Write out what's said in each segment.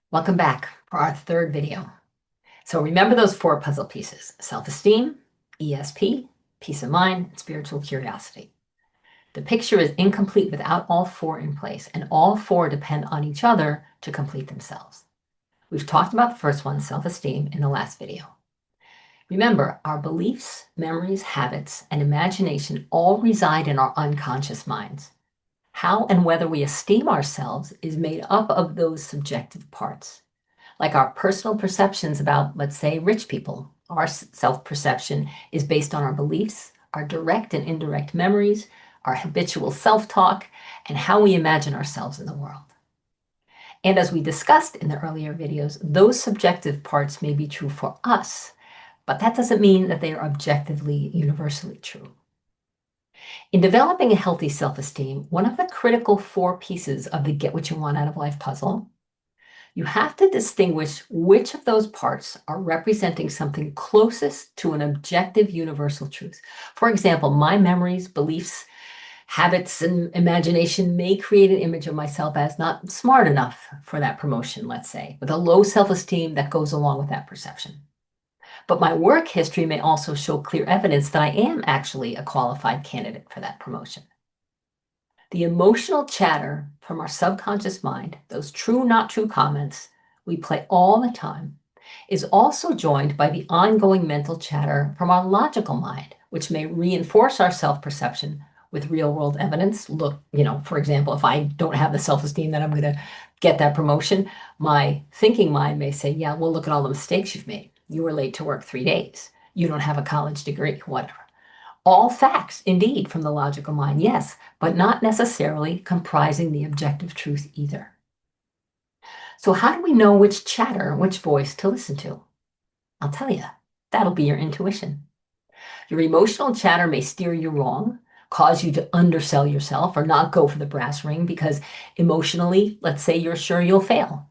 Welcome back for our third video. So remember those four puzzle pieces: self-esteem, ESP, peace of mind, and spiritual curiosity. The picture is incomplete without all four in place, and all four depend on each other to complete themselves. We've talked about the first one, self-esteem, in the last video. Remember, our beliefs, memories, habits, and imagination all reside in our unconscious minds. How and whether we esteem ourselves is made up of those subjective parts. Like our personal perceptions about, let's say, rich people. Our self-perception is based on our beliefs, our direct and indirect memories, our habitual self-talk, and how we imagine ourselves in the world. And as we discussed in the earlier videos, those subjective parts may be true for us, but that doesn't mean that they are objectively, universally true. In developing a healthy self-esteem, one of the critical four pieces of the get what you want out of life puzzle, you have to distinguish which of those parts are representing something closest to an objective universal truth. For example, my memories, beliefs, habits, and imagination may create an image of myself as not smart enough for that promotion, let's say, with a low self-esteem that goes along with that perception. But my work history may also show clear evidence that I am actually a qualified candidate for that promotion. The emotional chatter from our subconscious mind, those true, not true comments we play all the time, is also joined by the ongoing mental chatter from our logical mind, which may reinforce our self-perception with real-world evidence. Look, for example, if I don't have the self-esteem that I'm going to get that promotion, my thinking mind may say, yeah, well, look at all the mistakes you've made. You were late to work 3 days. You don't have a college degree, whatever. All facts, indeed, from the logical mind, yes, but not necessarily comprising the objective truth either. So how do we know which chatter, which voice to listen to? I'll tell you, that'll be your intuition. Your emotional chatter may steer you wrong, cause you to undersell yourself or not go for the brass ring because emotionally, let's say you're sure you'll fail.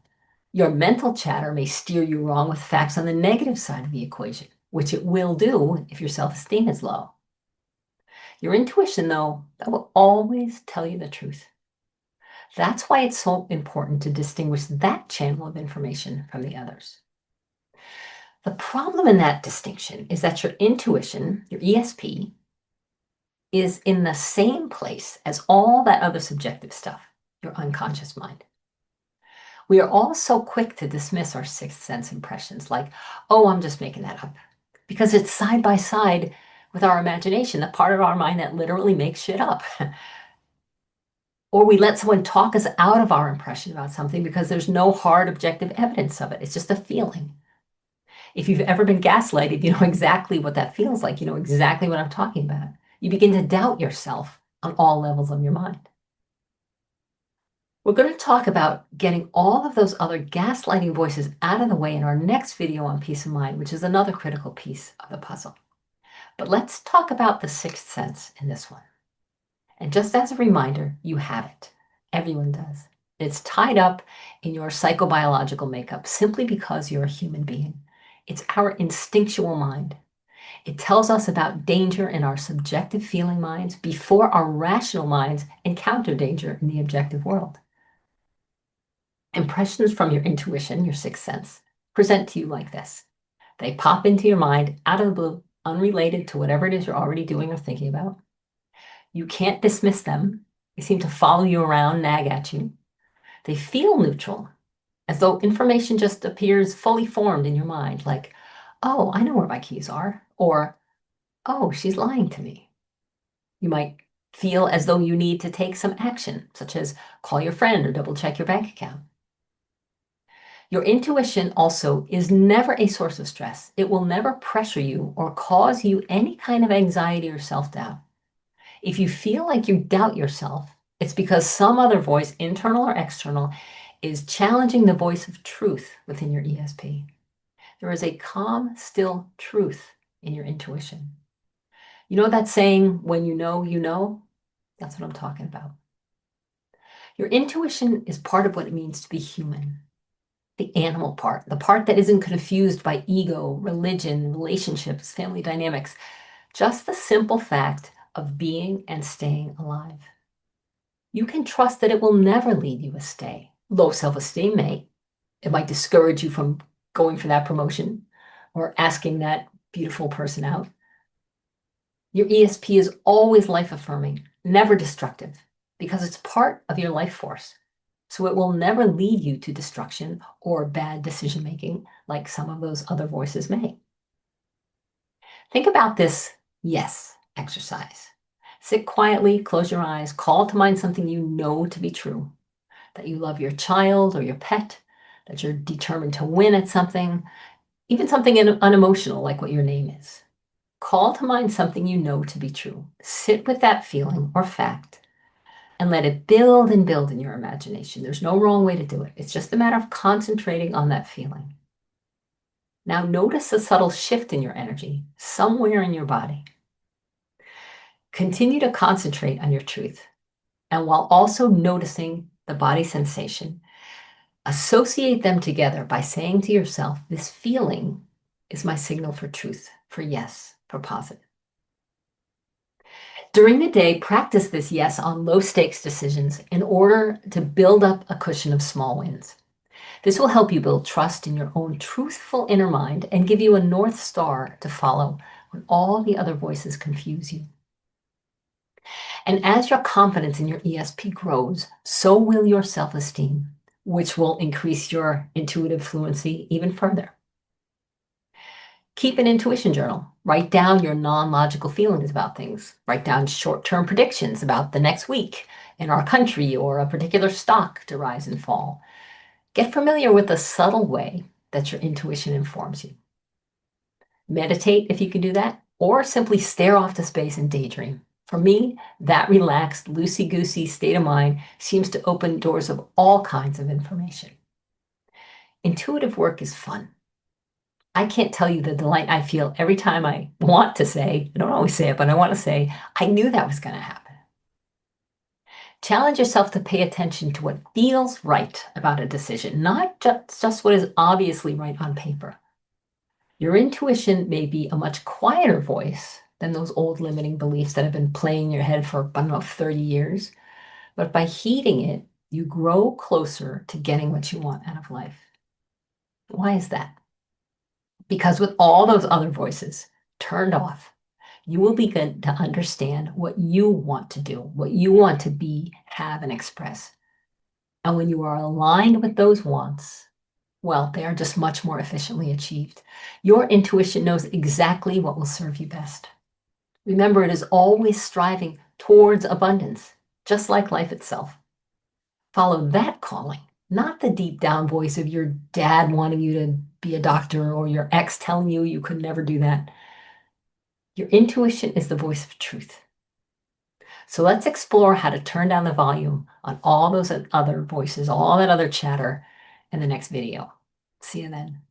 Your mental chatter may steer you wrong with facts on the negative side of the equation, which it will do if your self-esteem is low. Your intuition, though, that will always tell you the truth. That's why it's so important to distinguish that channel of information from the others. The problem in that distinction is that your intuition, your ESP, is in the same place as all that other subjective stuff, your unconscious mind. We are all so quick to dismiss our sixth sense impressions like, oh, I'm just making that up, because it's side by side with our imagination, the part of our mind that literally makes shit up. Or we let someone talk us out of our impression about something because there's no hard objective evidence of it. It's just a feeling. If you've ever been gaslighted, you know exactly what that feels like. You know exactly what I'm talking about. You begin to doubt yourself on all levels of your mind. We're going to talk about getting all of those other gaslighting voices out of the way in our next video on peace of mind, which is another critical piece of the puzzle. But let's talk about the sixth sense in this one. And just as a reminder, you have it. Everyone does. It's tied up in your psychobiological makeup simply because you're a human being. It's our instinctual mind. It tells us about danger in our subjective feeling minds before our rational minds encounter danger in the objective world. Impressions from your intuition, your sixth sense, present to you like this. They pop into your mind out of the blue, unrelated to whatever it is you're already doing or thinking about. You can't dismiss them. They seem to follow you around, nag at you. They feel neutral, as though information just appears fully formed in your mind, like, oh, I know where my keys are, or, oh, she's lying to me. You might feel as though you need to take some action, such as call your friend or double check your bank account. Your intuition also is never a source of stress. It will never pressure you or cause you any kind of anxiety or self-doubt. If you feel like you doubt yourself, it's because some other voice, internal or external, is challenging the voice of truth within your ESP. There is a calm, still truth in your intuition. You know that saying, when you know, you know? That's what I'm talking about. Your intuition is part of what it means to be human. The animal part, the part that isn't confused by ego, religion, relationships, family dynamics, just the simple fact of being and staying alive. You can trust that it will never lead you astray. Low self-esteem may. It might discourage you from going for that promotion or asking that beautiful person out. Your ESP is always life affirming, never destructive, because it's part of your life force. So it will never lead you to destruction or bad decision making like some of those other voices may. Think about this yes exercise. Sit quietly, close your eyes, call to mind something you know to be true, that you love your child or your pet, that you're determined to win at something, even something unemotional like what your name is. Call to mind something you know to be true. Sit with that feeling or fact and let it build and build in your imagination. There's no wrong way to do it. It's just a matter of concentrating on that feeling. Now notice a subtle shift in your energy somewhere in your body. Continue to concentrate on your truth. And while also noticing the body sensation, associate them together by saying to yourself, this feeling is my signal for truth, for yes, for positive. During the day, practice this yes on low stakes decisions in order to build up a cushion of small wins. This will help you build trust in your own truthful inner mind and give you a North Star to follow when all the other voices confuse you. And as your confidence in your ESP grows, so will your self-esteem, which will increase your intuitive fluency even further. Keep an intuition journal. Write down your non-logical feelings about things. Write down short-term predictions about the next week in our country or a particular stock to rise and fall. Get familiar with the subtle way that your intuition informs you. Meditate if you can do that, or simply stare off to space and daydream. For me, that relaxed, loosey-goosey state of mind seems to open doors of all kinds of information. Intuitive work is fun. I can't tell you the delight I feel every time I want to say, I don't always say it, but I want to say, I knew that was going to happen. Challenge yourself to pay attention to what feels right about a decision, not just what is obviously right on paper. Your intuition may be a much quieter voice than those old limiting beliefs that have been playing in your head for, I don't know, 30 years. But by heeding it, you grow closer to getting what you want out of life. Why is that? Because with all those other voices turned off, you will begin to understand what you want to do, what you want to be, have, and express. And when you are aligned with those wants, well, they are just much more efficiently achieved. Your intuition knows exactly what will serve you best. Remember, it is always striving towards abundance, just like life itself. Follow that calling, not the deep down voice of your dad wanting you to be a doctor or your ex telling you you could never do that. Your intuition is the voice of truth. So let's explore how to turn down the volume on all those other voices, all that other chatter in the next video. See you then.